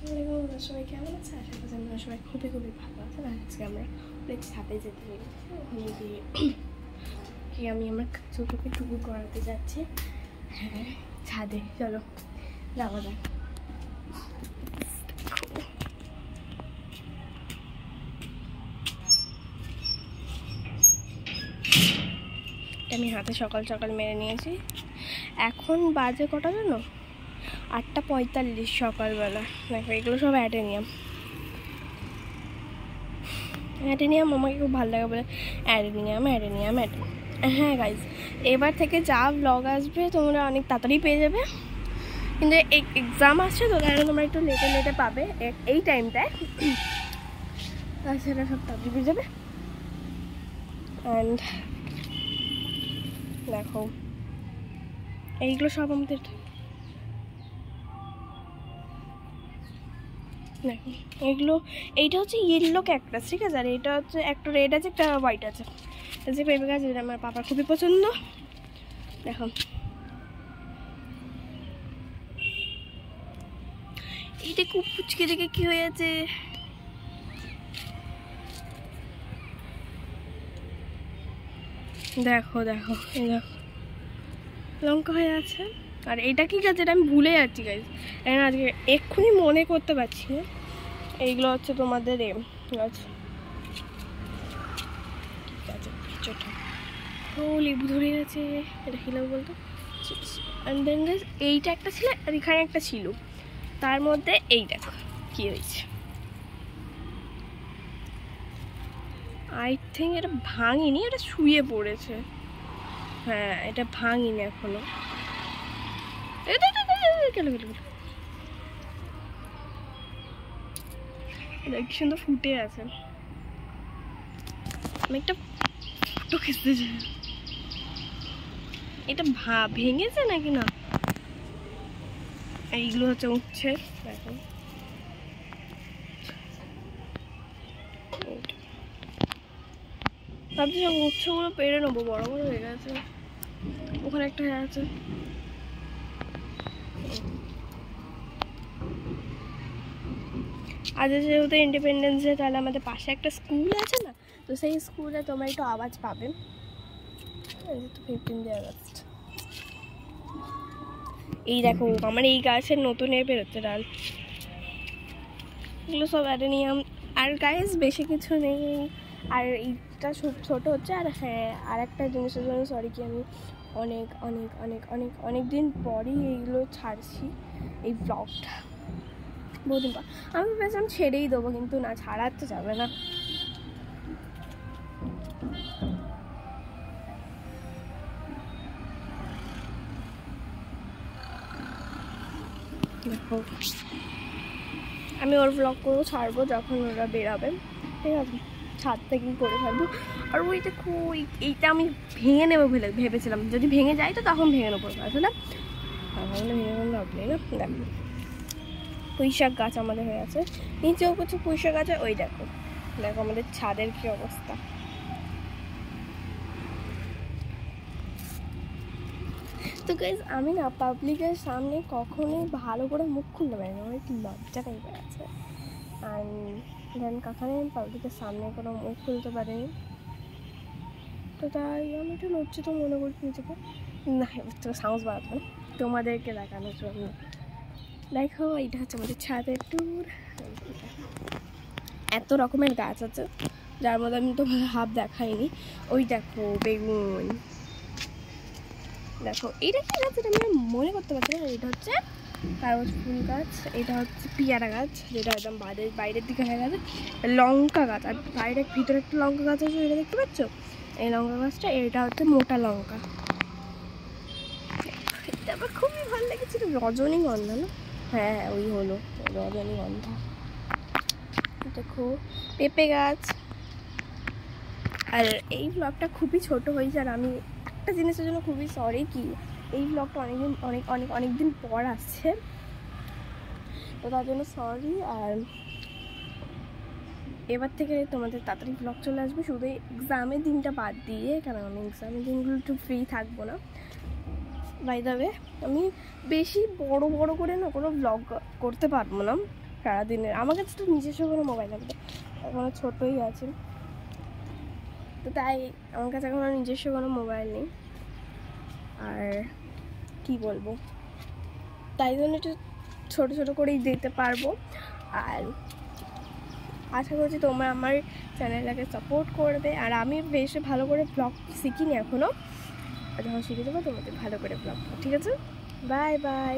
সবাই কেমন আছে? আশা করছি আমরা সবাই খুবই খুবই ভালো আছেন। আজকে আমরা ছাদে যেতে পেরেছি। ওখানে গিয়ে আমি আমার ছোটোকে টুকু করাতে যাচ্ছি। হ্যাঁ, ছাদে চলো যাওয়া যাক। আমি হাতে সকাল সকাল মেরে নিয়েছি। এখন বাজে কটা জানো? 8:45 সকালবেলা। দেখো এগুলো সব অ্যাডেনিয়াম আমাকে খুব ভালো লাগে বলে অ্যাডেনিয়াম। হ্যাঁ গাইজ, এবার থেকে যা ব্লগ আসবে তোমরা অনেক তাড়াতাড়ি পেয়ে যাবে, কিন্তু এক্সাম আসছে তো কারণ তোমরা একটু লেটে পাবে এই টাইমটায়। তাছাড়া সব তাড়াতাড়ি পেয়ে যাবে। অ্যান্ড দেখো এইগুলো সব আমাদের, দেখো এগুলো, এইটা হচ্ছে ইয়েলো ক্যাকটাস, ঠিক আছে? আর এটা হচ্ছে একটা রেড আছে একটা হোয়াইট আছে। এটা যে পেঁপে গাছ, এটা আমার পাপার খুবই পছন্দ। দেখো এইটা খুব পুচকে দেখে কি হয়েছে, দেখো দেখো এই দেখো লঙ্কা হয়ে আছে। আর এটা কি গাছ, এটা আমি ভুলে যাচ্ছি গাইজ, আজকে এক্ষুনি মনে করতে পারছি না। এইগুলো হচ্ছে তোমাদের গাছ। ও লেবু ধরে গেছে, এটা কি লেবু বলতো? অ্যান্ড দেন গাইজ এইটা একটা ছিল আর এখানে একটা ছিল, তার মধ্যে এই দেখো কি হয়েছে। আই থিঙ্ক এটা ভাঙিনি, এটা শুয়ে পড়েছে। হ্যাঁ, এটা ভাঙিনি এখনো। কি সুন্দর ফুটে আছে। আমি একটা ফটো খেতে চাই। এটা ভেঙেছে নাকি না? এইগুলো হচ্ছে উঠছে, দেখো ভাবছি সব উচ্ছগুলো পেরে নেবো, বড় বড় হয়ে গেছে। ওখানে একটা হয়ে আছে। আজ যেহেতু ইন্ডিপেন্ডেন্স ডে, তাহলে আমাদের পাশে একটা স্কুল আছে না, তো সেই স্কুলে তোমরা একটু আওয়াজ পাবে। 15 আগস্ট। এই দেখো আমার এই গাছের নতুন বেরোচ্ছে ডাল। এগুলো সব অ্যাডেনিয়াম। আর গাইস বেশি কিছু নেই, আর এইটা খুব ছোটো হচ্ছে। আর হ্যাঁ, আর একটা জিনিসের জন্য সরি, কি আমি অনেক অনেক অনেক অনেক অনেক দিন পরই এইগুলো ছাড়ছি, এই ব্লগটা বহুদিন পর। আমি ভেবেছিলাম ছেড়েই দেবো, কিন্তু না, ছাড়াতে যাবে না। দেখো আমি ওর ব্লগ করেও ছাড়বো যখন ওরা বেরাবে, ঠিক আছে? ছাদ থেকে করে ছাড়বো। আর ওই দেখো এইটা আমি ভেঙে নেবো ভেবেছিলাম, যদি ভেঙে যায় তো তখন ভেঙে নেবো, আসলে ভেঙে কোনো লাভ নেই না। দেখো পুঁইশাক গাছ আমাদের হয়ে আছে, নিচেও কিছু পুঁইশাক আছে। ওই দেখো দেখো আমাদের ছাদের কি অবস্থা। তো গাইজ আমি না পাবলিকের সামনে কখনোই ভালো করে মুখ খুলতে পারি না, আমার একটু লজ্জা টাইপের আছে। অ্যান্ড দেন কখনোই আমি পাবলিকের সামনে কোনো মুখ খুলতে পারিনি, তো তাই আমি একটু লজ্জিত মনে করছি নিজেকে। না, তো সাহস বাড়াতে না তোমাদেরকে দেখানোর জন্য। দেখো এইটা হচ্ছে আমাদের ছাদের ট্যুর। এত রকমের গাছ আছে, যার মধ্যে আমি তোমার হাফ দেখাইনি। ওই দেখো বেগুন, দেখো এইটা কি গাছ, এটা আমি মনে করতে পারছি না। এটা হচ্ছে কাগজ ফুল গাছ, এটা হচ্ছে পেয়ারা গাছ, যেটা একদম বাইরের দিকে হয়ে গেছে। লঙ্কা গাছ, আর বাইরের ভিতরে একটা লঙ্কা গাছ আছে, এটা দেখতে পাচ্ছ? এই লঙ্কা গাছটা, এটা হচ্ছে মোটা লঙ্কা। এটা আমার খুবই ভালো লেগেছিল, রজনীগন্ধা না? হ্যাঁ হ্যাঁ, ওই হলো রজনীগন্ধা। দেখো পেঁপে গাছ। আর এই ব্লগটা খুবই ছোট হয়েছে, আর আমি একটা জিনিসের জন্য খুবই সরি, কি এই ব্লগটা অনেক দিন পর আসছে, তো তার জন্য সরি। আর এবার থেকে তোমাদের তাড়াতাড়ি ব্লগ চলে আসবে, শুধু এক্সামের দিনটা বাদ দিয়ে, কারণ আমি এক্সামের দিনগুলো একটু ফ্রি থাকবো না। বাই দ্য ওয়ে, আমি বেশি বড় করে না কোনো ব্লগ করতে পারবো না, সারাদিনের। আমার কাছে তো নিজস্ব কোনো মোবাইল নেই, এখনো ছোটোই আছে, তো তাই আমার কাছে এখনো নিজস্ব কোনো মোবাইল নেই। আর কি বলবো, তাই জন্য একটু ছোটো ছোটো করেই দিতে পারবো। আর আশা করছি তোমরা আমার চ্যানেলটাকে সাপোর্ট করবে। আর আমি বেশ ভালো করে ব্লগ শিখিনি এখনও, আর যখন শিখে যাবো তোমাদের ভালো করে ব্লগ, ঠিক আছে? Bye bye.